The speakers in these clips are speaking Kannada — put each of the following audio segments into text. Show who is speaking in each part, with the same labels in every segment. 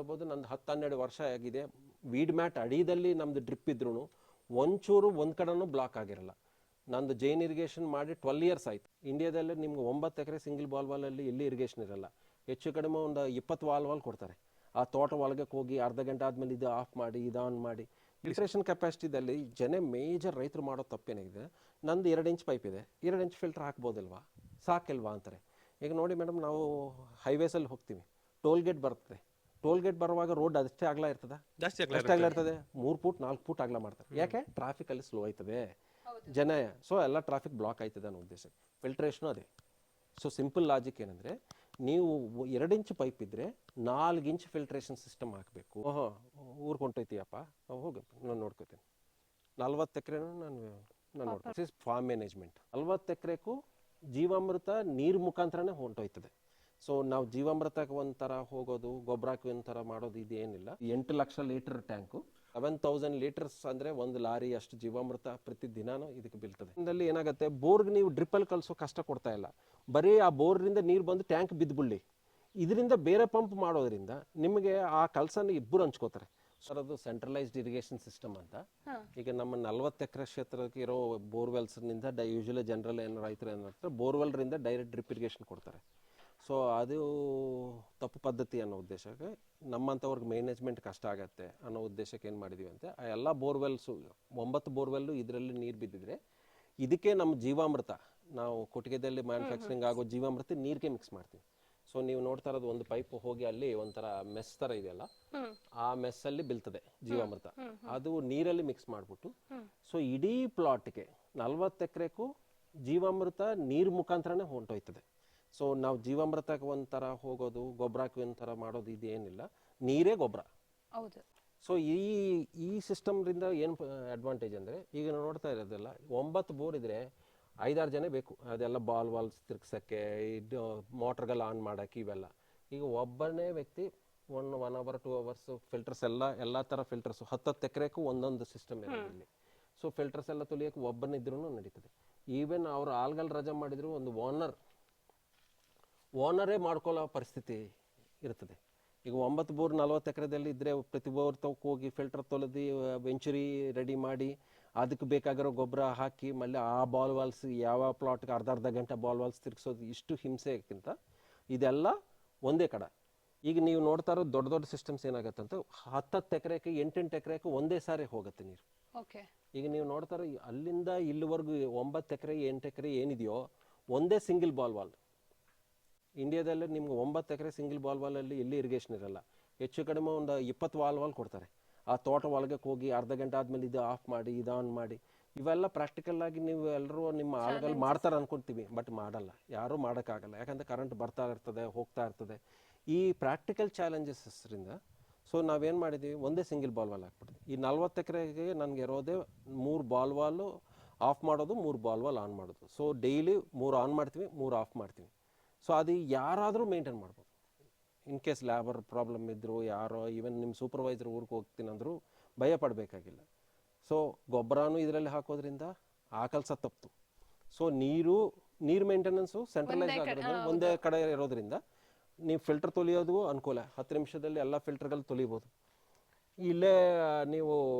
Speaker 1: ನೋಡ್ಬೋದು ನಂದು 10-12 ವರ್ಷ ಆಗಿದೆ. ವೀಡ್ ಮ್ಯಾಟ್ ಅಡಿಯಲ್ಲಿ ನಮ್ದು ಡ್ರಿಪ್ ಇದ್ರೂ ಒಂಚೂರು ಒಂದು ಕಡೆನೂ ಬ್ಲಾಕ್ ಆಗಿರಲ್ಲ. ನಂದು ಜೈನ್ ಇರಿಗೇಷನ್ ಮಾಡಿ 12 ಇಯರ್ಸ್ ಆಯಿತು. ಇಂಡಿಯಾದಲ್ಲಿ ನಿಮ್ಗೆ 9 ಎಕರೆ ಸಿಂಗಲ್ ಬಾಲ್ವಾಲಲ್ಲಿ ಎಲ್ಲಿ ಇರಿಗೇಷನ್ ಇರಲ್ಲ. ಹೆಚ್ಚು ಕಡಿಮೆ ಒಂದು 20 ವಾಲ್ ಕೊಡ್ತಾರೆ. ಆ ತೋಟ ಒಳಗೆ ಹೋಗಿ ಅರ್ಧ ಗಂಟೆ ಆದಮೇಲೆ ಇದು ಆಫ್ ಮಾಡಿ ಇದು ಆನ್ ಮಾಡಿ. ಫಿಲ್ಟ್ರೇಷನ್ ಕೆಪಾಸಿಟಿದಲ್ಲಿ ಮೇಜರ್ ರೈತರು ಮಾಡೋ ತಪ್ಪೇನಿದೆ, ನಂದು 2 ಇಂಚ್ ಪೈಪ್ ಇದೆ, 2 ಇಂಚ್ ಫಿಲ್ಟರ್ ಹಾಕ್ಬೋದಲ್ವಾ, ಸಾಕಿಲ್ವಾ ಅಂತಾರೆ. ಈಗ ನೋಡಿ ಮೇಡಮ್, ನಾವು ಹೈವೇಸಲ್ಲಿ ಹೋಗ್ತೀವಿ, ಟೋಲ್ ಗೇಟ್ ಬರ್ತದೆ. ಟೋಲ್ ಗೇಟ್ ಬರುವಾಗ ರೋಡ್ ಅಷ್ಟೇ ಅಗಲ ಇರ್ತದೆ, ಅಷ್ಟೇ ಅಗಲ ಇರ್ತದೆ, 3 ಫೂಟ್ 4 ಫೂಟ್ ಅಗಲ ಮಾಡ್ತಾರೆ. ಯಾಕೆ? ಟ್ರಾಫಿಕ್ ಅಲ್ಲಿ ಸ್ಲೋ ಆಯ್ತದೆ ಜನ, ಸೊ ಎಲ್ಲ ಟ್ರಾಫಿಕ್ ಬ್ಲಾಕ್ ಆಯ್ತದೆ ಅನ್ನೋ ಉದ್ದೇಶ. ಫಿಲ್ಟ್ರೇಷನು ಅದೇ. ಸೊ ಸಿಂಪಲ್ ಲಾಜಿಕ್ ಏನಂದರೆ, ನೀವು 2 ಇಂಚ್ ಪೈಪ್ ಇದ್ದರೆ 4 ಇಂಚ್ ಫಿಲ್ಟ್ರೇಷನ್ ಸಿಸ್ಟಮ್ ಹಾಕಬೇಕು. ಊರಿಗೆ ಹೊಂಟೋಯ್ತೀಯಪ್ಪ, ಹೋಗಿ ನಾನು ನೋಡ್ಕೋತೀನಿ. 40 ಎಕರೆನೂ ನಾನು ನೋಡ್ತೀನಿ. ಫಾರ್ಮ್ ಮ್ಯಾನೇಜ್ಮೆಂಟ್ 40 ಎಕರೆಗೂ ಜೀವಾಮೃತ ನೀರು ಮುಖಾಂತರನೇ ಹೊಂಟೋಯ್ತದೆ. ಸೊ ನಾವು ಜೀವಾಮೃತಕ್ಕೆ ಒಂಥರ ಹೋಗೋದು, ಗೊಬ್ಬರಕ್ಕೆ ಒಂಥರ ಮಾಡೋದು ಇದೇನಿಲ್ಲ. 8 ಲಕ್ಷ ಲೀಟರ್ ಟ್ಯಾಂಕು, 7000 ಲೀಟರ್ಸ್ ಅಂದರೆ 1 ಲಾರಿ ಅಷ್ಟು ಜೀವಾಮೃತ ಪ್ರತಿ ದಿನಾನೂ ಇದಕ್ಕೆ ಬೀಳ್ತದೆ. ಇದರಲ್ಲಿ ಏನಾಗುತ್ತೆ, ಬೋರ್ಗೆ ನೀವು ಡ್ರಿಪ್ಪಲ್ಲಿ ಕಳಿಸೋ ಕಷ್ಟ ಕೊಡ್ತಾ ಇಲ್ಲ, ಬರೀ ಆ ಬೋರ್ನಿಂದ ನೀರು ಬಂದು ಟ್ಯಾಂಕ್ ಬಿದ್ದುಬಿಡ್ಲಿ. ಇದರಿಂದ ಬೇರೆ ಪಂಪ್ ಮಾಡೋದ್ರಿಂದ ನಿಮಗೆ ಆ ಕೆಲಸನ ಇಬ್ಬರು ಹಂಚ್ಕೋತಾರೆ. ಸರ್, ಅದು ಸೆಂಟ್ರಲೈಸ್ಡ್ ಇರಿಗೇಷನ್ ಸಿಸ್ಟಮ್ ಅಂತ. ಈಗ ನಮ್ಮ 40 ಎಕರೆ ಕ್ಷೇತ್ರಕ್ಕೆ ಇರೋ ಬೋರ್ವೆಲ್ಸ್ನಿಂದ ಯೂಶಲಿ ಜನರಲ್ ಏನು ರೈತರು ಏನು ಮಾಡ್ತಾರೆ, ಬೋರ್ವೆಲ್ರಿಂದ ಡೈರೆಕ್ಟ್ ಡ್ರಿಪ್ ಇರಿಗೇಷನ್ ಕೊಡ್ತಾರೆ. ಸೊ ಅದು ತಪ್ಪು ಪದ್ಧತಿ ಅನ್ನೋ ಉದ್ದೇಶಕ್ಕೆ, ನಮ್ಮಂಥವ್ರಿಗೆ ಮ್ಯಾನೇಜ್ಮೆಂಟ್ ಕಷ್ಟ ಆಗತ್ತೆ ಅನ್ನೋ ಉದ್ದೇಶಕ್ಕೆ ಏನು ಮಾಡಿದ್ದೀವಿ ಅಂತ, ಆ ಎಲ್ಲ ಬೋರ್ವೆಲ್ಸು 9 ಬೋರ್ವೆಲ್ಲು ಇದರಲ್ಲಿ ನೀರು ಬಿದ್ದಿದ್ರೆ ಇದಕ್ಕೆ ನಮ್ಮ ಜೀವಾಮೃತ, ನಾವು ಕೊಟ್ಟಿಗೆದಲ್ಲಿ ಮ್ಯಾನುಫ್ಯಾಕ್ಚರಿಂಗ್ ಆಗೋ ಜೀವಾಮೃತ ನೀರಿಗೆ ಮಿಕ್ಸ್ ಮಾಡ್ತೀವಿ. ಸೊ ನೀವು ನೋಡ್ತಾ ಇರೋದು ಒಂದು ಪೈಪ್ ಹೋಗಿ ಅಲ್ಲಿ ಒಂಥರ ಮೆಸ್ ಥರ ಇದೆಯಲ್ಲ, ಆ ಮೆಸ್ಸಲ್ಲಿ ಬೀಳ್ತದೆ ಜೀವಾಮೃತ, ಅದು ನೀರಲ್ಲಿ ಮಿಕ್ಸ್ ಮಾಡಿಬಿಟ್ಟು, ಸೊ ಇಡೀ ಪ್ಲಾಟ್ಗೆ 40 ಎಕರೆಗೂ ಜೀವಾಮೃತ ನೀರು ಮುಖಾಂತರನೇ ಹೊಂಟೋಯ್ತದೆ. ಸೊ ನಾವು ಜೀವಾಮೃತಕ್ಕೆ ಒಂಥರ ಹೋಗೋದು, ಗೊಬ್ಬರಕ್ಕೆ ಒಂಥರ ಮಾಡೋದು ಇದೇನಿಲ್ಲ, ನೀರೇ ಗೊಬ್ಬರ.
Speaker 2: ಹೌದು.
Speaker 1: ಸೊ ಈ ಸಿಸ್ಟಮ್ರಿಂದ ಏನು ಅಡ್ವಾಂಟೇಜ್ ಅಂದರೆ, ಈಗ ನೋಡ್ತಾ ಇರೋದೆಲ್ಲ 9 ಬೋರ್ ಇದ್ದರೆ 5-6 ಜನ ಬೇಕು, ಅದೆಲ್ಲ ವಾಲ್ಸ್ ತಿರ್ಗ್ಸೋಕ್ಕೆ, ಇದು ಮೋಟ್ರ್ಗೆಲ್ಲ ಆನ್ ಮಾಡೋಕ್ಕೆ, ಇವೆಲ್ಲ. ಈಗ ಒಬ್ಬನೇ ವ್ಯಕ್ತಿ 1 ಅವರ್ 2 ಅವರ್ಸ್ ಫಿಲ್ಟರ್ಸ್ ಎಲ್ಲ ಥರ ಫಿಲ್ಟರ್ಸು 10 ಎಕರೆಗೂ ಒಂದೊಂದು ಸಿಸ್ಟಮ್ ಇರೋದು ಇಲ್ಲಿ. ಸೊ ಫಿಲ್ಟರ್ಸ್ ಎಲ್ಲ ತುಳಿಯೋಕ್ಕೆ ಒಬ್ಬನಿದ್ರೂ ನಡೀತದೆ. ಈವನ್ ಅವರು ಆಲ್ಗಲ್ ರಜಾ ಮಾಡಿದ್ರು ಒಂದು ಓನರೇ ಮಾಡ್ಕೊಳ್ಳೋ ಪರಿಸ್ಥಿತಿ ಇರ್ತದೆ. ಈಗ 9 ಬೋರ್ 40 ಎಕರೆದಲ್ಲಿ ಇದ್ದರೆ ಪ್ರತಿ ಬೋರ್ ಹೋಗಿ ಫಿಲ್ಟರ್ ತೊಳೆದು ವೆಂಚುರಿ ರೆಡಿ ಮಾಡಿ ಅದಕ್ಕೆ ಬೇಕಾಗಿರೋ ಗೊಬ್ಬರ ಹಾಕಿ ಮళ్ళీ ಆ ಬಾಲ್ ವಾಲ್ಸ್ ಯಾವ ಪ್ಲಾಟ್ಗೆ ಅರ್ಧ ಗಂಟೆ ಬಾಲ್ ವಾಲ್ಸ್ ತಿರ್ಗಿಸೋದು, ಇಷ್ಟು ಹಿಂಸೆಗಿಂತ ಇದೆಲ್ಲ ಒಂದೇ ಕಡೆ. ಈಗ ನೀವು ನೋಡ್ತಾ ಇರೋ ದೊಡ್ಡ ಸಿಸ್ಟಮ್ಸ್ ಏನಾಗುತ್ತೆ ಅಂತ, 10 ಎಕರೆಗೆ 8 ಎಕರೆಗೆ ಒಂದೇ ಸಾರಿ ಹೋಗುತ್ತೆ ನೀರು. ಈಗ ನೀವು ನೋಡ್ತಾ ಇರೋ ಅಲ್ಲಿಂದ ಇಲ್ಲಿವರೆಗೂ 9 ಎಕರೆ 8 ಎಕರೆ ಏನಿದೆಯೋ ಒಂದೇ ಸಿಂಗಲ್ ಬಾಲ್ ವಾಲ್. ಇಂಡಿಯಾದಲ್ಲಿ ನಿಮ್ಗೆ 9 ಎಕರೆ ಸಿಂಗಲ್ ಬಾಲ್ ವಾಲಲ್ಲಿ ಎಲ್ಲಿ ಇರಿಗೇಷನ್ ಇರಲ್ಲ. ಹೆಚ್ಚು ಕಡಿಮೆ ಒಂದು 20 ವಾಲ್ ಕೊಡ್ತಾರೆ. ಆ ತೋಟ ಒಳಗೆ ಹೋಗಿ ಅರ್ಧ ಗಂಟೆ ಆದಮೇಲೆ ಇದು ಆಫ್ ಮಾಡಿ ಇದು ಆನ್ ಮಾಡಿ, ಇವೆಲ್ಲ ಪ್ರಾಕ್ಟಿಕಲ್ ಆಗಿ ನೀವು ಎಲ್ಲರೂ ನಿಮ್ಮ ಆಳುಗಳು ಮಾಡ್ತಾರೆ ಅನ್ಕೊಳ್ತೀವಿ, ಬಟ್ ಮಾಡಲ್ಲ, ಯಾರೂ ಮಾಡೋಕ್ಕಾಗಲ್ಲ. ಯಾಕಂದರೆ ಕರೆಂಟ್ ಬರ್ತಾ ಇರ್ತದೆ, ಹೋಗ್ತಾ ಇರ್ತದೆ. ಈ ಪ್ರಾಕ್ಟಿಕಲ್ ಚಾಲೆಂಜಸ್ರಿಂದ ಸೊ ನಾವೇನು ಮಾಡಿದ್ದೀವಿ, ಒಂದೇ ಸಿಂಗಲ್ ಬಾಲ್ ವಾಲ್ ಹಾಕ್ಬಿಡ್ತೀವಿ. ಈ 40 ಎಕರೆಗೆ ನನಗೆ ಇರೋದೇ 3 ಬಾಲ್ ವಾಲು ಆಫ್ ಮಾಡೋದು, 3 ಬಾಲ್ ವಾಲ್ ಆನ್ ಮಾಡೋದು. ಸೊ ಡೈಲಿ 3 ಆನ್ ಮಾಡ್ತೀವಿ, 3 ಆಫ್ ಮಾಡ್ತೀವಿ. ಸೊ ಅದು ಯಾರಾದರೂ ಮೇಂಟೈನ್ ಮಾಡ್ಬೋದು. ಇನ್ ಕೇಸ್ ಲೇಬರ್ ಪ್ರಾಬ್ಲಮ್ ಇದ್ದರು, ಯಾರೋ ಈವನ್ ನಿಮ್ಮ ಸೂಪರ್ವೈಸರ್ ಊರಿಗೆ ಹೋಗ್ತೀನಿ ಅಂದರೂ ಭಯ ಪಡಬೇಕಾಗಿಲ್ಲ. ಸೊ ಗೊಬ್ಬರನೂ ಇದರಲ್ಲಿ ಹಾಕೋದ್ರಿಂದ ಆ ಕೆಲಸ ತಪ್ಪು. ಸೊ ನೀರು ಮೇಂಟೆನೆನ್ಸು ಸೆಂಟ್ರಲೈಸ್ ಆಗಿರೋದು ಒಂದೇ ಕಡೆ ಇರೋದ್ರಿಂದ ನೀವು ಫಿಲ್ಟರ್ ತೊಳೆಯೋದು ಅನುಕೂಲ, 10 ನಿಮಿಷದಲ್ಲಿ ಎಲ್ಲ ಫಿಲ್ಟರ್ಗಳು ತೊಳಿಬೋದು. ಇಲ್ಲೇ ನೀವು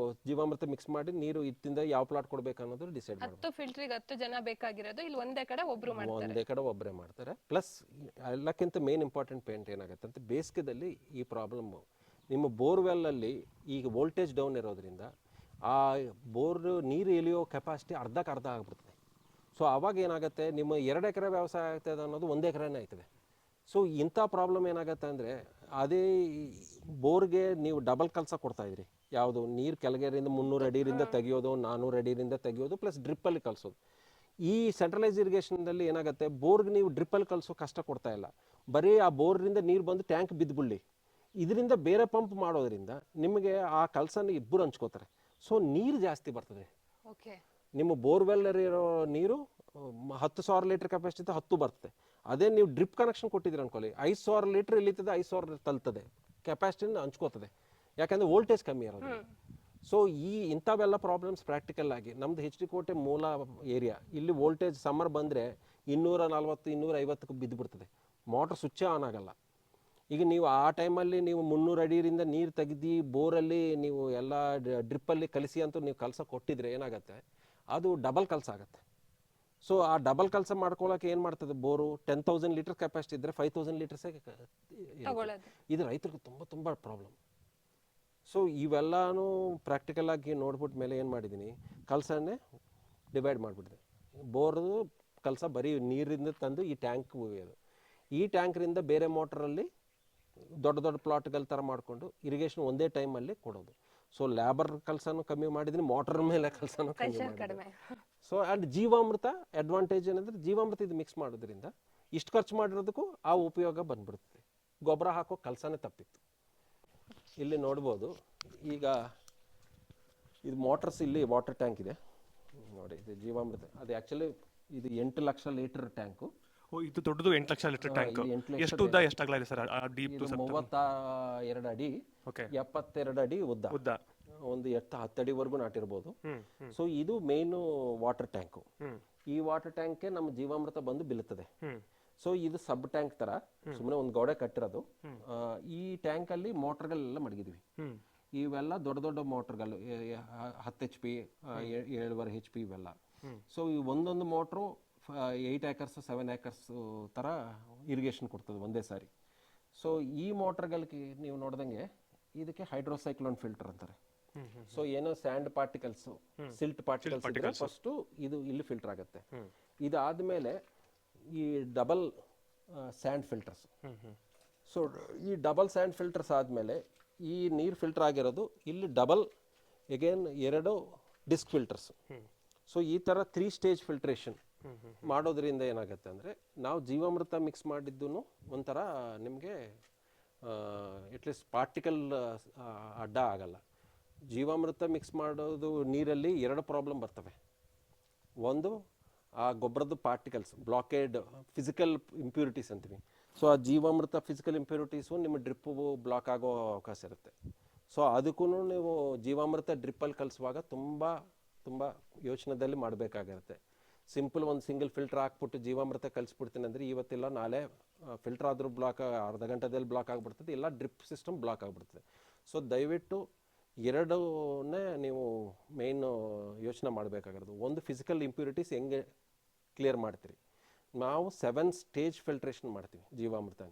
Speaker 1: ಜೀವಾಮೃತ ಮಿಕ್ಸ್ ಮಾಡಿ ನೀರು ಇತ್ತಿಂದ ಯಾವ ಪ್ಲಾಟ್ ಕೊಡ್ಬೇಕು ಅನ್ನೋದು ಡಿಸೈಡ್ ಮಾಡಿ.
Speaker 2: 10 ಫಿಲ್ಟರ್ಗೆ 10 ಜನ ಬೇಕಾಗಿರೋದು ಇಲ್ಲಿ ಒಂದೇ ಕಡೆ
Speaker 1: ಒಬ್ಬರೇ ಮಾಡ್ತಾರೆ. ಪ್ಲಸ್ ಎಲ್ಲಕ್ಕಿಂತ ಮೇನ್ ಇಂಪಾರ್ಟೆಂಟ್ ಪಾಯಿಂಟ್ ಏನಾಗುತ್ತೆ ಅಂತ, ಬೇಸಿಗೆದಲ್ಲಿ ಈ ಪ್ರಾಬ್ಲಮ್ಮು ನಿಮ್ಮ ಬೋರ್ವೆಲ್ಲಲ್ಲಿ ಈಗ ವೋಲ್ಟೇಜ್ ಡೌನ್ ಇರೋದ್ರಿಂದ ಆ ಬೋರ್ ನೀರು ಎಲಿಯೋ ಕೆಪಾಸಿಟಿ ಅರ್ಧಕ್ಕೆ ಅರ್ಧ ಆಗ್ಬಿಡ್ತದೆ. ಸೊ ಅವಾಗ ಏನಾಗುತ್ತೆ, ನಿಮ್ಮ 2 ಎಕರೆ ವ್ಯವಸಾಯ ಆಗ್ತದೆ ಅನ್ನೋದು 1 ಎಕರೆನೇ ಆಯ್ತದೆ. ಸೊ ಇಂಥ ಪ್ರಾಬ್ಲಮ್ ಏನಾಗುತ್ತೆ ಅಂದರೆ, ಅದೇ ಬೋರ್ಗೆ ನೀವು ಡಬಲ್ ಕೆಲಸ ಕೊಡ್ತಾಯಿದ್ರಿ. ಯಾವುದು, ನೀರು ಕೆಳಗಡೆಯಿಂದ 300 ಅಡಿಯಿಂದ ತೆಗಿಯೋದು, 400 ಅಡಿಯಿಂದ ತೆಗಿಯೋದು, ಪ್ಲಸ್ ಡ್ರಿಪ್ಪಲ್ಲಿ ಕಳಿಸೋದು. ಈ ಸೆಂಟ್ರಲೈಸ್ ಇರಿಗೇಷನ್ದಲ್ಲಿ ಏನಾಗುತ್ತೆ, ಬೋರ್ಗೆ ನೀವು ಡ್ರಿಪ್ಪಲ್ಲಿ ಕಳಿಸೋ ಕಷ್ಟ ಕೊಡ್ತಾ ಇಲ್ಲ, ಬರೀ ಆ ಬೋರ್ನಿಂದ ನೀರು ಬಂದು ಟ್ಯಾಂಕ್ ಬಿದ್ದುಬಿಡ್ಲಿ. ಇದರಿಂದ ಬೇರೆ ಪಂಪ್ ಮಾಡೋದ್ರಿಂದ ನಿಮಗೆ ಆ ಕೆಲಸನ ಇಬ್ಬರು ಹಂಚ್ಕೋತಾರೆ. ಸೊ ನೀರು ಜಾಸ್ತಿ ಬರ್ತದೆ. ನಿಮ್ಮ ಬೋರ್ವೆಲ್ಲರಿರೋ ನೀರು 10,000 ಲೀಟರ್ ಕೆಪಾಸಿಟಿ 10 ಬರ್ತದೆ. ಅದೇ ನೀವು ಡ್ರಿಪ್ ಕನೆಕ್ಷನ್ ಕೊಟ್ಟಿದ್ದೀರಿ ಅನ್ಕೊಳ್ಳಿ, 5,000 ಲೀಟರ್ ಇಲ್ಲಿತ್ತದೆ, 5,000 ತಲ್ತದೆ, ಕೆಪಾಸಿಟಿನ ಹಂಚ್ಕೋತದೆ. ಯಾಕಂದರೆ ವೋಲ್ಟೇಜ್ ಕಮ್ಮಿ ಇರೋದು. ಸೊ ಇಂಥವೆಲ್ಲ ಪ್ರಾಬ್ಲಮ್ಸ್ ಪ್ರಾಕ್ಟಿಕಲ್ ಆಗಿ ನಮ್ದು HD ಕೋಟೆ ಮೂಲ ಏರಿಯಾ, ಇಲ್ಲಿ ವೋಲ್ಟೇಜ್ ಸಮ್ಮರ್ ಬಂದರೆ 240 250ಕ್ಕೆ ಬಿದ್ದುಬಿಡ್ತದೆ, ಮೋಟ್ರ್ ಸ್ವಿಚ್ಚೇ ಆನ್ ಆಗಲ್ಲ. ಈಗ ನೀವು ಆ ಟೈಮಲ್ಲಿ ನೀವು 300 ಅಡಿಯಿಂದ ನೀರು ತೆಗೆದು ಬೋರಲ್ಲಿ ನೀವು ಎಲ್ಲ ಡ್ರಿಪ್ಪಲ್ಲಿ ಕಲಿಸಿ ಅಂತೂ ನೀವು ಕಲಸ ಕೊಟ್ಟಿದ್ರೆ ಏನಾಗುತ್ತೆ, ಅದು ಡಬಲ್ ಕಲಸ ಆಗುತ್ತೆ. ಸೊ ಆ ಡಬಲ್ ಕಲಸ ಮಾಡ್ಕೊಳ್ಳೋಕೆ ಏನು ಮಾಡ್ತದೆ, ಬೋರು 10,000 ಲೀಟರ್ ಕೆಪಾಸಿಟಿ ಇದ್ದರೆ 5,000 ಲೀಟರ್ಸೇ
Speaker 2: ತಗೊಳ್ಳೋದು.
Speaker 1: ಇದು ರೈತರಿಗೆ ತುಂಬ ತುಂಬ ಪ್ರಾಬ್ಲಮ್. ಸೊ ಇವೆಲ್ಲನೂ ಪ್ರಾಕ್ಟಿಕಲ್ ಆಗಿ ನೋಡ್ಬಿಟ್ಟು ಮೇಲೆ ಏನು ಮಾಡಿದ್ದೀನಿ, ಕಲಸನ್ನೇ ಡಿವೈಡ್ ಮಾಡಿಬಿಟ್ಟಿದೆ. ಬೋರ್ದು ಕಲಸ ಬರೀ ನೀರಿಂದ ತಂದು ಈ ಟ್ಯಾಂಕ್ ಒಯ್ಯೋದು, ಈ ಟ್ಯಾಂಕ್ರಿಂದ ಬೇರೆ ಮೋಟ್ರಲ್ಲಿ ದೊಡ್ಡ ದೊಡ್ಡ ಪ್ಲಾಟ್ಗಳ ಥರ ಮಾಡಿಕೊಂಡು ಇರಿಗೇಷನ್ ಒಂದೇ ಟೈಮಲ್ಲಿ ಕೊಡೋದು. ಸೊ ಲೇಬರ್ ಕೆಲಸನೂ ಕಮ್ಮಿ ಮಾಡಿದ್ದೀನಿ, ಮೋಟರ್ ಮೇಲೆ ಕೆಲಸನೂ ಕಮ್ಮಿ
Speaker 2: ಪ್ರೆಷರ್
Speaker 1: ಮಾಡಿದ್ದೀನಿ.
Speaker 2: ಕಡಿಮೆ.
Speaker 1: ಸೊ ಆ್ಯಂಡ್ ಜೀವಾಮೃತ ಅಡ್ವಾಂಟೇಜ್ ಏನಂದರೆ, ಜೀವಾಮೃತ ಇದು ಮಿಕ್ಸ್ ಮಾಡೋದ್ರಿಂದ ಇಷ್ಟು ಖರ್ಚು ಮಾಡಿರೋದಕ್ಕೂ ಆ ಉಪಯೋಗ ಬಂದ್ಬಿಡ್ತದೆ. ಗೊಬ್ಬರ ಹಾಕೋ ಕೆಲಸನೇ ತಪ್ಪಿತ್ತು. ಇಲ್ಲಿ ನೋಡ್ಬೋದು, ಈಗ ಇದು ಮೋಟರ್ಸ್, ಇಲ್ಲಿ ವಾಟರ್ ಟ್ಯಾಂಕ್ ಇದೆ ನೋಡಿ, ಇದು ಜೀವಾಮೃತ. ಅದು ಆ್ಯಕ್ಚುಲಿ ಇದು 8 ಲಕ್ಷ ಲೀಟರ್ ಟ್ಯಾಂಕು.
Speaker 3: ಇದು ದೊಡ್ಡದು 8 ಲಕ್ಷ ಲೀಟರ್ ಟ್ಯಾಂಕ್.
Speaker 1: ಇಲ್ಲಿ 8 ಲಕ್ಷ
Speaker 3: ಎಷ್ಟು ಉದ್ದ ಎಷ್ಟು ಅಗಲ ಇದೆ ಸರ್? ಡೀಪ್
Speaker 1: ಇದು 32 ಅಡಿ,
Speaker 3: ಓಕೆ,
Speaker 1: 72 ಅಡಿ ಉದ್ದ,
Speaker 3: ಉದ್ದ,
Speaker 1: ಒಂದು 10 ಅಡಿವರೆಗೂ ನಾಟಿರ್ಬೋದು. ಸೊ ಇದು ಮೇಯ್ನು ವಾಟರ್ ಟ್ಯಾಂಕು. ಈ ವಾಟರ್ ಟ್ಯಾಂಕ್ಗೆ ನಮ್ಮ ಜೀವಾಮೃತ ಬಂದು ಬೀಳುತ್ತದೆ. ಸೊ ಇದು ಸಬ್ ಟ್ಯಾಂಕ್ ತರ ಸುಮ್ಮನೆ ಒಂದು ಗೋಡೆ ಕಟ್ಟಿರೋದು. ಈ ಟ್ಯಾಂಕ್ ಅಲ್ಲಿ ಮೋಟರ್ಗಳೆಲ್ಲ ಮಡಗಿದ್ವಿ. ಇವೆಲ್ಲ ದೊಡ್ಡ ದೊಡ್ಡ ಮೋಟರ್ಗಳು, 10 HP, 7.5 HP ಇವೆಲ್ಲ. ಸೊ ಈ ಒಂದೊಂದು ಮೋಟ್ರು 8 acres 7 acres ತರ ಇರಿಗೇಷನ್ ಕೊಡ್ತದೆ ಒಂದೇ ಸಾರಿ. ಸೊ ಈ ಮೋಟರ್ಗಳಿಗೆ ನೀವು ನೋಡ್ದಂಗೆ ಇದಕ್ಕೆ ಹೈಡ್ರೋಸೈಕ್ಲೋನ್ ಫಿಲ್ಟರ್ ಅಂತಾರೆ. ಸೊ ಏನೋ sand particles, silt particles first ಇದು ಇಲ್ಲಿ ಫಿಲ್ಟರ್ ಆಗುತ್ತೆ. ಇದಾದ್ಮೇಲೆ ಈ ಡಬಲ್ ಸ್ಯಾಂಡ್ ಫಿಲ್ಟರ್ಸ್. ಸೊ ಈ ಡಬಲ್ ಸ್ಯಾಂಡ್ ಫಿಲ್ಟರ್ಸ್ ಆದಮೇಲೆ ಈ ನೀರು ಫಿಲ್ಟರ್ ಆಗಿರೋದು ಇಲ್ಲಿ double again 2 disc filters. So ಈ ಥರ 3 ಸ್ಟೇಜ್ ಫಿಲ್ಟ್ರೇಷನ್ ಮಾಡೋದ್ರಿಂದ ಏನಾಗುತ್ತೆ ಅಂದರೆ, ನಾವು ಜೀವಾಮೃತ ಮಿಕ್ಸ್ ಮಾಡಿದ್ದು ಒಂಥರ ನಿಮಗೆ ಅಟ್ಲೀಸ್ಟ್ ಪಾರ್ಟಿಕಲ್ ಅಡ್ಡ ಆಗಲ್ಲ. ಜೀವಾಮೃತ ಮಿಕ್ಸ್ ಮಾಡೋದು ನೀರಲ್ಲಿ 2 ಪ್ರಾಬ್ಲಮ್ ಬರ್ತವೆ. ಒಂದು, ಆ ಗೊಬ್ಬರದ ಪಾರ್ಟಿಕಲ್ಸ್ ಬ್ಲಾಕೇಡ್, ಫಿಸಿಕಲ್ ಇಂಪ್ಯೂರಿಟೀಸ್ ಅಂತೀವಿ. ಸೊ ಆ ಜೀವಾಮೃತ ಫಿಸಿಕಲ್ ಇಂಪ್ಯೂರಿಟೀಸು ನಿಮ್ಮ ಡ್ರಿಪ್ಪು ಬ್ಲಾಕ್ ಆಗೋ ಅವಕಾಶ ಇರುತ್ತೆ. ಸೊ ಅದಕ್ಕೂ ನೀವು ಜೀವಾಮೃತ ಡ್ರಿಪ್ಪಲ್ಲಿ ಕಲಿಸುವಾಗ ತುಂಬ ತುಂಬ ಯೋಚನೆದಲ್ಲಿ ಮಾಡಬೇಕಾಗಿರುತ್ತೆ. ಸಿಂಪಲ್ ಒಂದು ಸಿಂಗಲ್ ಫಿಲ್ಟರ್ ಹಾಕ್ಬಿಟ್ಟು ಜೀವಾಮೃತ ಕಲಿಸ್ಬಿಡ್ತೀನಿ ಅಂದರೆ ಇವತ್ತಿಲ್ಲ ನಾಳೆ ಫಿಲ್ಟರ್ ಆದರೂ ಬ್ಲಾಕ್, ಅರ್ಧ ಗಂಟೆದಲ್ಲಿ ಬ್ಲಾಕ್ ಆಗಿಬಿಡ್ತದೆ, ಇಲ್ಲ ಡ್ರಿಪ್ ಸಿಸ್ಟಮ್ ಬ್ಲಾಕ್ ಆಗಿಬಿಡ್ತದೆ. ಸೊ ದಯವಿಟ್ಟು 2ನೇ ನೀವು ಮೇಯ್ನು ಯೋಚನೆ ಮಾಡಬೇಕಾಗಿರೋದು. ಒಂದು, ಫಿಸಿಕಲ್ ಇಂಪ್ಯೂರಿಟೀಸ್ ಹೆಂಗೆ ಕ್ಲಿಯರ್ ಮಾಡ್ತೀರಿ. ನಾವು 7 ಸ್ಟೇಜ್ ಫಿಲ್ಟ್ರೇಷನ್ ಮಾಡ್ತೀವಿ ಜೀವಾಮೃತ.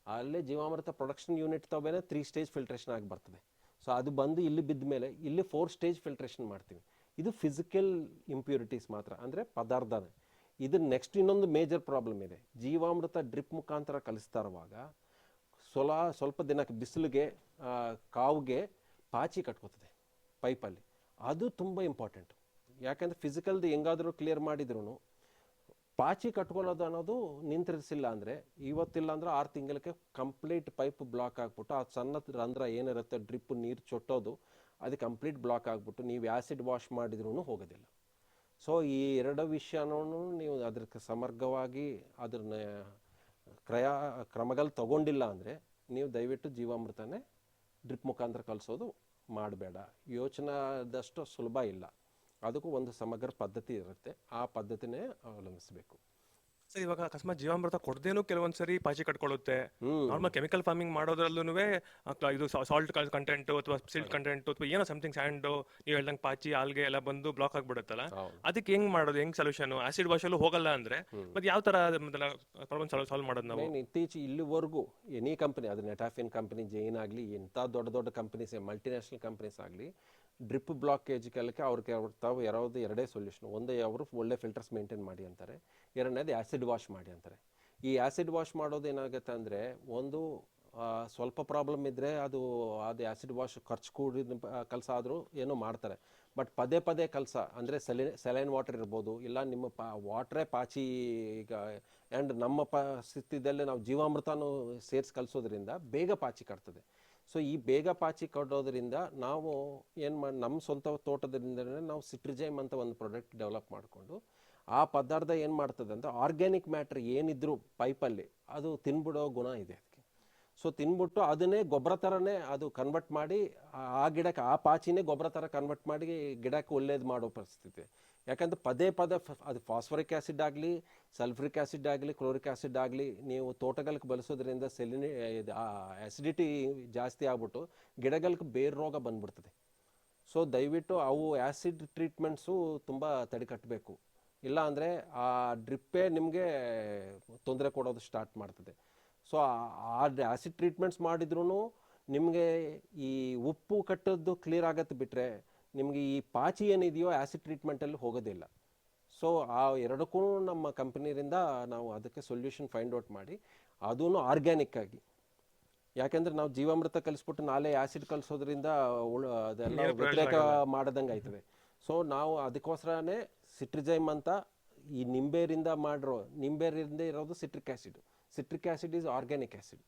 Speaker 1: ಅಲ್ಲೇ ಜೀವಾಮೃತ ಪ್ರೊಡಕ್ಷನ್ ಯೂನಿಟ್ ತಗೋಬೇನೆ 3 ಸ್ಟೇಜ್ ಫಿಲ್ಟ್ರೇಷನ್ ಆಗಿ ಬರ್ತದೆ. ಸೊ ಅದು ಬಂದು ಇಲ್ಲಿ ಬಿದ್ದ ಮೇಲೆ ಇಲ್ಲಿ 4 ಸ್ಟೇಜ್ ಫಿಲ್ಟ್ರೇಷನ್ ಮಾಡ್ತೀವಿ. ಇದು ಫಿಸಿಕಲ್ ಇಂಪ್ಯೂರಿಟೀಸ್ ಮಾತ್ರ, ಅಂದರೆ ಪದಾರ್ಥನೇ. ಇದು ನೆಕ್ಸ್ಟ್ ಇನ್ನೊಂದು ಮೇಜರ್ ಪ್ರಾಬ್ಲಮ್ ಇದೆ. ಜೀವಾಮೃತ ಡ್ರಿಪ್ ಮುಖಾಂತರ ಕಲಿಸ್ತಾ ಇರುವಾಗ ಸ್ವಲ್ಪ ದಿನಕ್ಕೆ ಬಿಸಿಲಿಗೆ, ಕಾವುಗೆ ಪಾಚಿ ಕಟ್ಕೋತದೆ ಪೈಪಲ್ಲಿ. ಅದು ತುಂಬ ಇಂಪಾರ್ಟೆಂಟ್. ಯಾಕೆಂದರೆ ಫಿಸಿಕಲ್ದು ಹೆಂಗಾದರೂ ಕ್ಲಿಯರ್ ಮಾಡಿದ್ರು ಪಾಚಿ ಕಟ್ಕೊಳ್ಳೋದು ಅನ್ನೋದು ನಿಂತಿರಿಸಿಲ್ಲ ಅಂದರೆ, ಇವತ್ತಿಲ್ಲ ಅಂದರೆ 6 ತಿಂಗಳಿಗೆ ಕಂಪ್ಲೀಟ್ ಪೈಪ್ ಬ್ಲಾಕ್ ಆಗಿಬಿಟ್ಟು ಆ ಸಣ್ಣ ರಂಧ್ರ ಏನಿರುತ್ತೆ ಡ್ರಿಪ್ ನೀರು ಚೊಟ್ಟೋದು ಅದು ಕಂಪ್ಲೀಟ್ ಬ್ಲಾಕ್ ಆಗಿಬಿಟ್ಟು ನೀವು ಆ್ಯಸಿಡ್ ವಾಶ್ ಮಾಡಿದ್ರೂ ಹೋಗೋದಿಲ್ಲ. ಸೊ ಈ 2 ವಿಷಯನೂ ನೀವು ಅದಕ್ಕೆ ಸಮಗ್ರವಾಗಿ ಅದನ್ನ ಕ್ರಮಗಳು ತಗೊಂಡಿಲ್ಲ ಅಂದರೆ ನೀವು ದಯವಿಟ್ಟು ಜೀವಾಮೃತನೇ ಡ್ರಿಪ್ ಮುಖಾಂತರ ಕಲಿಸೋದು ಮಾಡಬೇಡ. ಯೋಚನೆದಷ್ಟು ಸುಲಭ ಇಲ್ಲ. ಅದಕ್ಕೂ ಒಂದು ಸಮಗ್ರ ಪದ್ಧತಿ ಇರುತ್ತೆ, ಆ ಪದ್ಧತಿನೇ ಅವಲಂಬಿಸಬೇಕು.
Speaker 3: ಸರ್, ಇವಾಗ ಅಕಸ್ಮಾತ್ ಜೀವಾಮೃತ ಕೊಡದೇನು ಕೆಲವೊಂದ್ಸರಿ ಪಾಚಿ ಕಟ್ಕೊಳ್ಳುತ್ತೆ. ನಾರ್ಮಲ್ ಕೆಮಿಕಲ್ ಫಾರ್ಮಿಂಗ್ ಮಾಡೋದ್ರಲ್ಲೂ ಇದು ಸಾಲ್ಟ್ ಕಂಟೆಂಟ್ ಅಥವಾ ಸಿಲ್ಟ್ ಕಂಟೆಂಟ್ ಅಥವಾ ಏನೋ ಸಮಥಿಂಗ್ ಸ್ಯಾಂಡ್, ನೀವು ಹೇಳ್ದಂಗೆ ಪಾಚಿ ಆಲ್ಗೆ ಎಲ್ಲ ಬಂದು ಬ್ಲಾಕ್ ಆಗಿಬಿಡುತ್ತಲ್ಲ, ಅದಕ್ಕೆ ಹೆಂಗ್ ಮಾಡೋದು, ಹೆಂಗ್ ಸೊಲ್ಯೂಷನ್? ಆಸಿಡ್ ವಾಶ್ ಅಲ್ಲೂ ಹೋಗಲ್ಲ ಅಂದ್ರೆ ಮತ್ತೆ ಯಾವ ತರ ಪ್ರಾಬ್ಲಮ್ ಸಾಲ್ವ್ ಮಾಡೋದು ನಾವು?
Speaker 1: ಇತ್ತೀಚೆಗೆ ಇಲ್ಲಿವರೆಗೂ ಎನಿ ಕಂಪನಿ, ಅದು ನೆಟಾಫಿನ್ ಕಂಪನಿ, ಜೈನ್ ಆಗಲಿ, ಇಂಥ ದೊಡ್ಡ ದೊಡ್ಡ ಕಂಪನೀಸ್, ಮಲ್ಟಿನ್ಯಾಷನಲ್ ಕಂಪನೀಸ್ ಆಗಲಿ, ಡ್ರಿಪ್ ಬ್ಲಾಕೇಜ್ಗೆ ಅವ್ರಿಗೆ ತಾವು ಯಾವುದು 2 ಸೊಲ್ಯೂಷನ್. ಒಂದು, ಅವರು ಒಳ್ಳೆ ಫಿಲ್ಟರ್ಸ್ ಮೇಂಟೈನ್ ಮಾಡಿ ಅಂತಾರೆ. 2ನೇದು ಆ್ಯಸಿಡ್ ವಾಶ್ ಮಾಡಿ ಅಂತಾರೆ. ಈ ಆ್ಯಸಿಡ್ ವಾಶ್ ಮಾಡೋದು ಏನಾಗುತ್ತೆ ಅಂದರೆ, ಒಂದು ಸ್ವಲ್ಪ ಪ್ರಾಬ್ಲಮ್ ಇದ್ದರೆ ಅದು ಆ್ಯಸಿಡ್ ವಾಶ್ ಖರ್ಚು ಕೂಡಿದ ಕೆಲಸ ಆದರೂ ಏನೋ ಮಾಡ್ತಾರೆ. ಬಟ್ ಪದೇ ಪದೇ ಕೆಲಸ ಅಂದರೆ ಸೆಲೈನ್ ವಾಟರ್ ಇರ್ಬೋದು, ಇಲ್ಲ ನಿಮ್ಮ ವಾಟ್ರೇ ಪಾಚಿ. ಈಗ ಆ್ಯಂಡ್ ನಮ್ಮ ಸ್ಥಿತಿದಲ್ಲೇ ನಾವು ಜೀವಾಮೃತನೂ ಸೇರಿಸಿ ಕಲಿಸೋದ್ರಿಂದ ಬೇಗ ಪಾಚಿ ಕಟ್ತದೆ. ಸೊ ಈ ಬೇಗ ಪಾಚಿ ಕಟ್ಟೋದ್ರಿಂದ ನಾವು ಏನು ನಮ್ಮ ಸ್ವಂತ ತೋಟದಿಂದಲೇ ನಾವು ಸಿಟ್ರಿಜೈಮ್ ಅಂತ ಒಂದು ಪ್ರಾಡಕ್ಟ್ ಡೆವಲಪ್ ಮಾಡಿಕೊಂಡು, ಆ ಪದಾರ್ಥ ಏನು ಮಾಡ್ತದೆ ಅಂದರೆ ಆರ್ಗ್ಯಾನಿಕ್ ಮ್ಯಾಟ್ರ್ ಏನಿದ್ರು ಪೈಪಲ್ಲಿ ಅದು ತಿನ್ಬಿಡೋ ಗುಣ ಇದೆ ಅದಕ್ಕೆ. ಸೊ ತಿನ್ಬಿಟ್ಟು ಅದನ್ನೇ ಗೊಬ್ಬರ ಥರನೇ ಅದು ಕನ್ವರ್ಟ್ ಮಾಡಿ ಆ ಗಿಡಕ್ಕೆ ಆ ಪಾಚಿನೇ ಗೊಬ್ಬರ ಥರ ಕನ್ವರ್ಟ್ ಮಾಡಿ ಗಿಡಕ್ಕೆ ಒಳ್ಳೇದು ಮಾಡೋ ಪರಿಸ್ಥಿತಿ. ಯಾಕಂದ್ರೆ ಪದೇ ಪದೇ ಅದು ಫಾಸ್ಫರಿಕ್ ಆ್ಯಸಿಡ್ ಆಗಲಿ, ಸಲ್ಫ್ರಿಕ್ ಆ್ಯಸಿಡ್ ಆಗಲಿ, ಕ್ಲೋರಿಕ್ ಆ್ಯಸಿಡ್ ಆಗಲಿ ನೀವು ತೋಟಗಳಿಗೆ ಬಳಸೋದ್ರಿಂದ ಆ್ಯಸಿಡಿಟಿ ಜಾಸ್ತಿ ಆಗ್ಬಿಟ್ಟು ಗಿಡಗಳಿಗೆ ಬೇರೆ ರೋಗ ಬಂದ್ಬಿಡ್ತದೆ. ಸೊ ದಯವಿಟ್ಟು ಅವು ಆ್ಯಸಿಡ್ ಟ್ರೀಟ್ಮೆಂಟ್ಸು ತುಂಬ ತಡೆಗಟ್ಟಬೇಕು. ಇಲ್ಲ ಅಂದರೆ ಆ ಡ್ರಿಪ್ಪೇ ನಿಮಗೆ ತೊಂದರೆ ಕೊಡೋದು ಸ್ಟಾರ್ಟ್ ಮಾಡ್ತದೆ. ಸೊ ಆ ಆ್ಯಸಿಡ್ ಟ್ರೀಟ್ಮೆಂಟ್ಸ್ ಮಾಡಿದ್ರೂ ನಿಮಗೆ ಈ ಉಪ್ಪು ಕಟ್ಟೋದು ಕ್ಲಿಯರ್ ಆಗತ್ತೆ ಬಿಟ್ಟರೆ ನಿಮಗೆ ಈ ಪಾಚಿ ಏನಿದೆಯೋ ಆ್ಯಸಿಡ್ ಟ್ರೀಟ್ಮೆಂಟಲ್ಲಿ ಹೋಗೋದಿಲ್ಲ. ಸೊ ಆ ಎರಡಕ್ಕೂ ನಮ್ಮ ಕಂಪನಿಯಿಂದ ನಾವು ಅದಕ್ಕೆ ಸೊಲ್ಯೂಷನ್ ಫೈಂಡ್ ಔಟ್ ಮಾಡಿ ಅದೂ ಆರ್ಗ್ಯಾನಿಕ್ ಆಗಿ, ಯಾಕೆಂದರೆ ನಾವು ಜೀವಾಮೃತ ಕಲಿಸ್ಬಿಟ್ಟು ನಾಳೆ ಆ್ಯಸಿಡ್ ಕಲಿಸೋದ್ರಿಂದ ಅದೆಲ್ಲ ವ್ಯತಿರೇಕ ಮಾಡ್ದಂಗೆ ಆಯ್ತದೆ. ಸೊ ನಾವು ಅದಕ್ಕೋಸ್ಕರನೇ ಸಿಟ್ರಿಜೈಮ್ ಅಂತ ಈ ನಿಂಬೇರಿಂದ ನಿಂಬೇರಿಂದ ಇರೋದು citric acid. Citric acid is organic acid.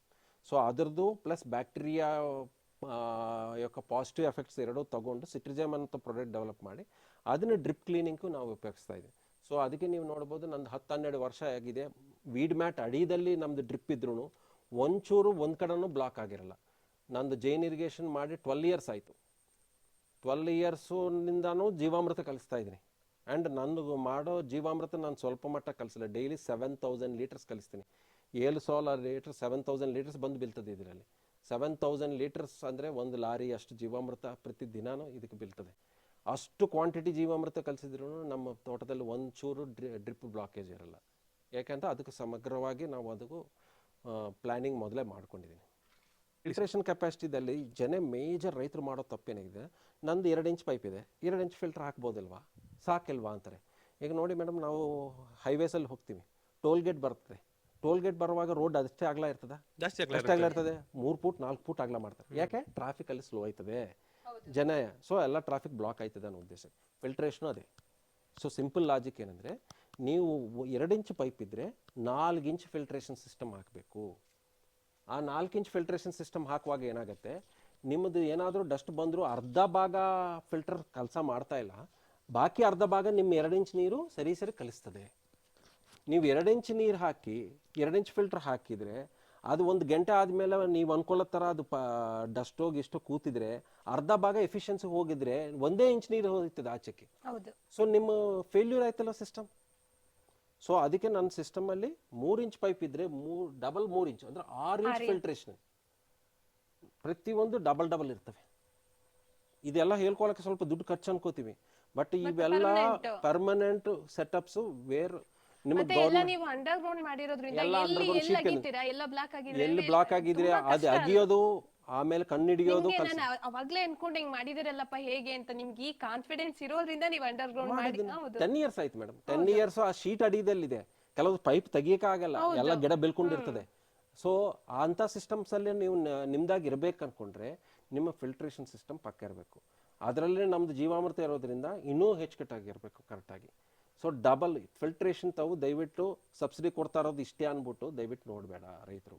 Speaker 1: So ಅದರದ್ದು ಪ್ಲಸ್ ಬ್ಯಾಕ್ಟೀರಿಯಾ యొక్క ಪಾಸಿಟಿವ್ ಎಫೆಕ್ಟ್ಸ್ ಎರಡೂ ತಗೊಂಡು ಸಿಟ್ರಿಜೈಮ್ ಅಂತ ಪ್ರಾಡಕ್ಟ್ ಡೆವಲಪ್ ಮಾಡಿ ಅದನ್ನು ಡ್ರಿಪ್ ಕ್ಲೀನಿಂಗು ನಾವು ಉಪಯೋಗಿಸ್ತಾ ಇದ್ದೀವಿ. ಸೊ ಅದಕ್ಕೆ ನೀವು ನೋಡ್ಬೋದು ನಂದು 10-12 ವರ್ಷ ಆಗಿದೆ. ವೀಡ್ ಮ್ಯಾಟ್ ಅಡಿಯಲ್ಲಿ ನಮ್ಮದು ಡ್ರಿಪ್ ಇದ್ರೂ ಒಂಚೂರು ಒಂದು ಕಡೆನೂ ಬ್ಲಾಕ್ ಆಗಿರಲ್ಲ. ನಂದು ಜೈನ್ ಇರಿಗೇಷನ್ ಮಾಡಿ 12 ಇಯರ್ಸ್ ಆಯಿತು. 12 ಇಯರ್ಸಿನಿಂದನೂ ಜೀವಾಮೃತ ಕಲಿಸ್ತಾ ಇದ್ದೀನಿ. ಆ್ಯಂಡ್ ನನಗೆ ಮಾಡೋ ಜೀವಾಮೃತ ನಾನು ಸ್ವಲ್ಪ ಮಟ್ಟ ಕಲಿಸಿಲ್ಲ. ಡೈಲಿ 7000 ಲೀಟರ್ಸ್ ಕಲಿಸ್ತೀನಿ. 7,000 ಲೀಟರ್ 7000 ಲೀಟರ್ಸ್ ಬಂದು ಬೀಳ್ತದೆ ಇದರಲ್ಲಿ. 7000 ಲೀಟರ್ಸ್ ಅಂದರೆ ಒಂದು ಲಾರಿ ಅಷ್ಟು ಜೀವಾಮೃತ ಪ್ರತಿ ದಿನಾನೂ ಇದಕ್ಕೆ ಬೀಳ್ತದೆ. ಅಷ್ಟು ಕ್ವಾಂಟಿಟಿ ಜೀವಾಮೃತ ಕಲಿಸಿದ್ರೂ ನಮ್ಮ ತೋಟದಲ್ಲಿ ಒಂಚೂರು ಡ್ರಿಪ್ ಬ್ಲಾಕೇಜ್ ಇರಲ್ಲ. ಯಾಕೆಂದರೆ ಅದಕ್ಕೆ ಸಮಗ್ರವಾಗಿ ನಾವು ಅದಕ್ಕೂ ಪ್ಲ್ಯಾನಿಂಗ್ ಮೊದಲೇ ಮಾಡ್ಕೊಂಡಿದ್ದೀನಿ. ಫಿಲ್ಟ್ರೇಷನ್ ಕೆಪಾಸಿಟಿದಲ್ಲಿ ಮೇಜರ್ ರೈತರು ಮಾಡೋ ತಪ್ಪೇನಿದೆ, ನಂದು 2 ಇಂಚ್ ಪೈಪ್ ಇದೆ, 2 ಇಂಚ್ ಫಿಲ್ಟರ್ ಹಾಕ್ಬೋದಲ್ವಾ, ಸಾಕಿಲ್ವಾ ಅಂತಾರೆ. ಈಗ ನೋಡಿ ಮೇಡಮ್, ನಾವು ಹೈವೇಸಲ್ಲಿ ಹೋಗ್ತೀವಿ, ಟೋಲ್ ಗೇಟ್ ಬರ್ತದೆ. ಟೋಲ್ ಗೇಟ್ ಬರುವಾಗ ರೋಡ್ ಅಷ್ಟೇ ಅಗಲ ಇರ್ತದೆ, ಅಷ್ಟೇ ಅಗಲ ಇರ್ತದೆ, 3 ಫೂಟ್ 4 ಫೂಟ್ ಅಗಲ ಮಾಡ್ತಾರೆ. ಯಾಕೆ? ಟ್ರಾಫಿಕಲ್ಲಿ ಸ್ಲೋ ಆಯ್ತದೆ ಜನ. ಸೊ ಎಲ್ಲ ಟ್ರಾಫಿಕ್ ಬ್ಲಾಕ್ ಆಯ್ತದೆ ಅನ್ನೋ ಉದ್ದೇಶ. ಫಿಲ್ಟ್ರೇಷನು ಅದೇ. ಸೊ ಸಿಂಪಲ್ ಲಾಜಿಕ್ ಏನಂದರೆ, ನೀವು 2 ಇಂಚ್ ಪೈಪ್ ಇದ್ದರೆ 4 ಇಂಚ್ ಫಿಲ್ಟ್ರೇಷನ್ ಸಿಸ್ಟಮ್ ಹಾಕಬೇಕು. ಆ 4 ಇಂಚ್ ಫಿಲ್ಟ್ರೇಷನ್ ಸಿಸ್ಟಮ್ ಹಾಕುವಾಗ ಏನಾಗುತ್ತೆ, ನಿಮ್ಮದು ಏನಾದರೂ ಡಸ್ಟ್ ಬಂದರೂ ಅರ್ಧ ಭಾಗ ಫಿಲ್ಟರ್ ಕೆಲಸ ಮಾಡ್ತಾ ಇಲ್ಲ, ಬಾಕಿ ಅರ್ಧ ಭಾಗ ನಿಮ್ಮ 2 ಇಂಚ್ ನೀರು ಸರಿ ಕಲಿಸ್ತದೆ. ನೀವು 2 ಇಂಚ್ ನೀರು ಹಾಕಿ 2 ಇಂಚ್ ಫಿಲ್ಟರ್ ಹಾಕಿದರೆ ಅದು 1 ಗಂಟೆ ಆದಮೇಲೆ ನೀವು ಅನ್ಕೊಳ್ಳೋ ಥರ ಅದು ಡಸ್ಟೋ ಗಿಷ್ಟೋ ಕೂತಿದ್ರೆ ಅರ್ಧ ಭಾಗ ಎಫಿಷಿಯನ್ಸಿ ಹೋಗಿದ್ರೆ 1 ಇಂಚ್ ನೀರು ಹೋಗ್ತದೆ ಆಚೆಗೆ. ಸೊ ನಿಮ್ಮ ಫೇಲ್ಯೂರ್ ಆಯ್ತಲ್ಲ ಸಿಸ್ಟಮ್. ಸೊ ಅದಕ್ಕೆ ನನ್ನ ಸಿಸ್ಟಮಲ್ಲಿ 3 ಇಂಚ್ ಪೈಪ್ ಇದ್ದರೆ ಡಬಲ್ 3 ಇಂಚ್ ಅಂದರೆ 6 ಇಂಚ್ ಫಿಲ್ಟ್ರೇಷನ್. ಪ್ರತಿಯೊಂದು ಡಬಲ್ ಇರ್ತವೆ. ಇದೆಲ್ಲ ಹೇಳ್ಕೊಳಕ್ಕೆ ಸ್ವಲ್ಪ ದುಡ್ಡು ಖರ್ಚು ಅನ್ಕೋತೀವಿ, ಬಟ್ ಇವೆಲ್ಲ ಪರ್ಮನೆಂಟ್ ಸೆಟಪ್ಸು.
Speaker 2: ನೀವು ಅಂಡರ್ ಗ್ರೌಂಡ್ ಮಾಡಿರೋದ್ರಿಂದ
Speaker 1: ಎಲ್ಲಿ ಬ್ಲಾಕ್ ಆಗಿದ್ರೆ ಅದು ಅಗಿಯೋದು, ಆಮೇಲೆ ಕಣ್ಣಿಡಿಯೋದು.
Speaker 2: ಅವಾಗ್ಲೇ ಅನ್ಕೊಂಡು ಹಿಂಗ್ ಮಾಡಿದಿರಲ್ಲಪ್ಪ ಹೇಗೆ ಅಂತ ನಿಮ್ಗೆ ಈ ಕಾನ್ಫಿಡೆನ್ಸ್ ಇರೋದ್ರಿಂದ ನೀವು ಅಂಡರ್ ಗ್ರೌಂಡ್ ಮಾಡಿ
Speaker 1: 10 ಇಯರ್ಸ್ ಆಯ್ತು ಮೇಡಮ್. 10 ಇಯರ್ಸ್ ಆ ಶೀಟ್ ಅಡಿಯದಲ್ಲಿದೆ. ಕೆಲವು ಪೈಪ್ ತೆಗಿಯಕ್ಕಾಗಲ್ಲ, ಎಲ್ಲ ಗಿಡ ಬೆಳ್ಕೊಂಡಿರ್ತದೆ. ಸೊ ಅಂಥ ಸಿಸ್ಟಮ್ಸ್ ಅಲ್ಲಿ ನೀವು ನಿಮ್ದಾಗಿ ಇರ್ಬೇಕು ಅನ್ಕೊಂಡ್ರೆ ನಿಮ್ಮ ಫಿಲ್ಟ್ರೇಷನ್ ಸಿಸ್ಟಮ್ ಪಕ್ಕ ಇರಬೇಕು. ಅದರಲ್ಲೇ ನಮ್ದು ಜೀವಾಮೃತ ಇರೋದ್ರಿಂದ ಇನ್ನೂ ಹೆಚ್ಚುಕಟ್ಟಾಗಿರ್ಬೇಕು ಕರೆಕ್ಟಾಗಿ. ಸೊ ಡಬಲ್ ಫಿಲ್ಟ್ರೇಷನ್ ತಾವು ದಯವಿಟ್ಟು ಸಬ್ಸಿಡಿ ಕೊಡ್ತಾ ಇರೋದು ಇಷ್ಟೇ ಅಂದ್ಬಿಟ್ಟು ದಯವಿಟ್ಟು ನೋಡಬೇಡ ರೈತರು.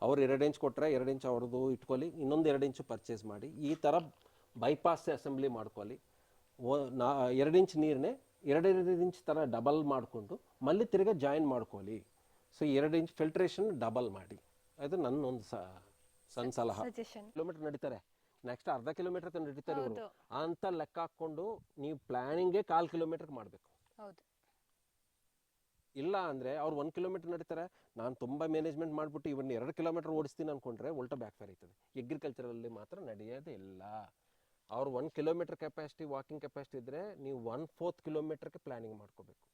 Speaker 1: ಅವ್ರು 2 ಇಂಚ್ ಕೊಟ್ಟರೆ 2 ಇಂಚ್ ಅವ್ರದ್ದು ಇಟ್ಕೊಳ್ಳಿ, ಇನ್ನೊಂದು 2 ಇಂಚು ಪರ್ಚೇಸ್ ಮಾಡಿ, ಈ ಥರ ಬೈಪಾಸ್ ಅಸೆಂಬ್ಲಿ ಮಾಡ್ಕೊಳ್ಳಿ. 2 ಇಂಚ್ ನೀರನ್ನೇ 2 ಇಂಚ್ ಥರ ಡಬಲ್ ಮಾಡಿಕೊಂಡು ಮಲ್ಲಿ ತಿರ್ಗಿ ಜಾಯಿನ್ ಮಾಡ್ಕೊಳ್ಳಿ. ಸೊ 2 ಇಂಚ್ ಫಿಲ್ಟ್ರೇಷನ್ ಡಬಲ್ ಮಾಡಿ. ಅದು ನನ್ನೊಂದು ಸಣ್ಣ ಸಲಹೆ. ಕಿಲೋಮೀಟರ್ ನಡೀತಾರೆ, ನೆಕ್ಸ್ಟ್ ಅರ್ಧ ಕಿಲೋಮೀಟರ್ ನಡೀತಾರೆ ಇವರು ಅಂತ ಲೆಕ್ಕ ಹಾಕ್ಕೊಂಡು ನೀವು ಪ್ಲಾನಿಂಗೇ 1/4 ಕಿಲೋಮೀಟರ್ಗೆ ಮಾಡಬೇಕು. ಇಲ್ಲ ಅಂದರೆ ಅವ್ರು 1 ಕಿಲೋಮೀಟರ್ ನಡೀತಾರೆ, ನಾನು ತುಂಬ ಮ್ಯಾನೇಜ್ಮೆಂಟ್ ಮಾಡಿಬಿಟ್ಟು ಇವನ್ನ 2 ಕಿಲೋಮೀಟರ್ ಓಡಿಸ್ತೀನಿ ಅಂದ್ಕೊಂಡ್ರೆ ಉಲ್ಟಾ ಬ್ಯಾಕ್ ಫೇರ್ ಆಯ್ತದೆ. ಅಗ್ರಿಕಲ್ಚರಲ್ಲಿ ಮಾತ್ರ ನಡೆಯೋದೇ ಇಲ್ಲ. ಅವ್ರು 1 ಕಿಲೋಮೀಟರ್ ಕೆಪಾಸಿಟಿ ವಾಕಿಂಗ್ ಕೆಪಾಸಿಟಿ ಇದ್ದರೆ ನೀವು 1/4 ಕಿಲೋಮೀಟರ್ಗೆ ಪ್ಲಾನಿಂಗ್ ಮಾಡ್ಕೋಬೇಕು.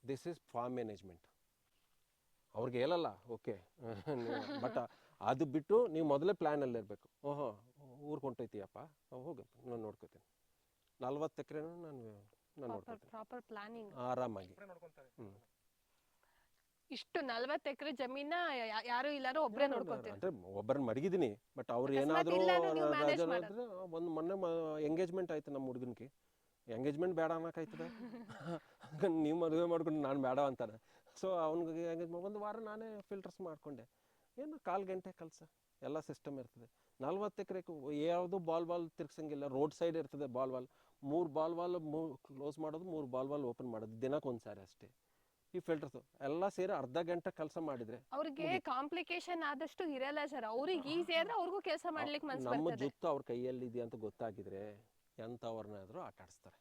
Speaker 1: This is farm management. ಅವ್ರಿಗೆ ಹೇಳಲ್ಲ ಓಕೆ, ಬಟ್ ಅದು ಬಿಟ್ಟು ನೀವು ಮೊದಲೇ ಪ್ಲ್ಯಾನಲ್ಲಿ ಇರಬೇಕು. ಓಹೋ ಊರಿಗೆ ಹೊಂಟೈತೀಯಪ್ಪ, ಹೋಗು ನಾನು ನೋಡ್ಕೋತೀನಿ. 40 ಎಕರೆನೂ ನಾನು ನೋಡ್ಕೋತೀನಿ ಆರಾಮಾಗಿ.
Speaker 2: ಇಷ್ಟು 40 ಎಕರೆ ಜಮೀನ ಯಾರು ಇಲ್ಲಾರು ಒಬ್ಬರೇ ನೋಡ್ಕೊತಾರೆ.
Speaker 1: ಅಂದ್ರೆ ಒಬ್ಬರನ್ನ ಮಡಗಿದ್ದೀನಿ, ಬಟ್ ಅವ್ರು ಏನಾದರೂ ಒಂದು ಮೊನ್ನೆ ಎಂಗೇಜ್ಮೆಂಟ್ ಆಯ್ತು ನಮ್ಮ ಹುಡುಗನಿಗೆ. ಎಂಗೇಜ್ಮೆಂಟ್ ಬೇಡ ಅನ್ನೋಕ್ಕಾಯ್ತದೆ? ನೀವು ಮದುವೆ ಮಾಡ್ಕೊಂಡು ನಾನು ಬೇಡ ಅಂತಾನೆ. ಸೊ ಅವ್ನಿಗೆ ಎಂಗೇಜ್ಮೆಂಟ್ 1 ವಾರ ನಾನೇ ಫಿಲ್ಟರ್ಸ್ ಮಾಡಿಕೊಂಡೆ. ಏನು 1/4 ಗಂಟೆ ಕೆಲಸ, ಎಲ್ಲ ಸಿಸ್ಟಮ್ ಇರ್ತದೆ. 40 ಎಕರೆಗೂ ಯಾವುದು ಬಾಲ್ ತಿರ್ಗ್ಸಂಗಿಲ್ಲ. ರೋಡ್ ಸೈಡ್ ಇರ್ತದೆ ಬಾಲ್ 3 ಬಾಲ್ ಕ್ಲೋಸ್ ಮಾಡೋದು, 3 ಬಾಲ್ ಓಪನ್ ಮಾಡೋದು, ದಿನಕ್ಕೆ 1 ಸಾರಿ ಅಷ್ಟೇ. ಈ ಫಿಲ್ಟರ್ಸ್ ಎಲ್ಲ ಸೇರಿ ಅರ್ಧ ಗಂಟೆ ಕೆಲಸ ಮಾಡಿದ್ರೆ
Speaker 2: ಅವ್ರಿಗೆ ಕಾಂಪ್ಲಿಕೇಶನ್ ಆದಷ್ಟು ಇರಲ್ಲ ಸರ್. ಅವ್ರಿಗೆ ಈಸಿ ಆದ್ರೆ ಅವ್ರಿಗೂ ಕೆಲಸ ಮಾಡ್ಲಿಕ್ಕೆ ಮನ್ಸು
Speaker 1: ನಮ್ಮ
Speaker 2: ಬರ್ತದೆ.
Speaker 1: ಜುತ್ತು ಅವ್ರ ಕೈಯಲ್ಲಿ ಇದೆ ಅಂತ ಗೊತ್ತಾಗಿದ್ರೆ ಎಂಥವ್ರನ್ನಾದ್ರೂ ಆಟ ಆಡಿಸ್ತಾರೆ.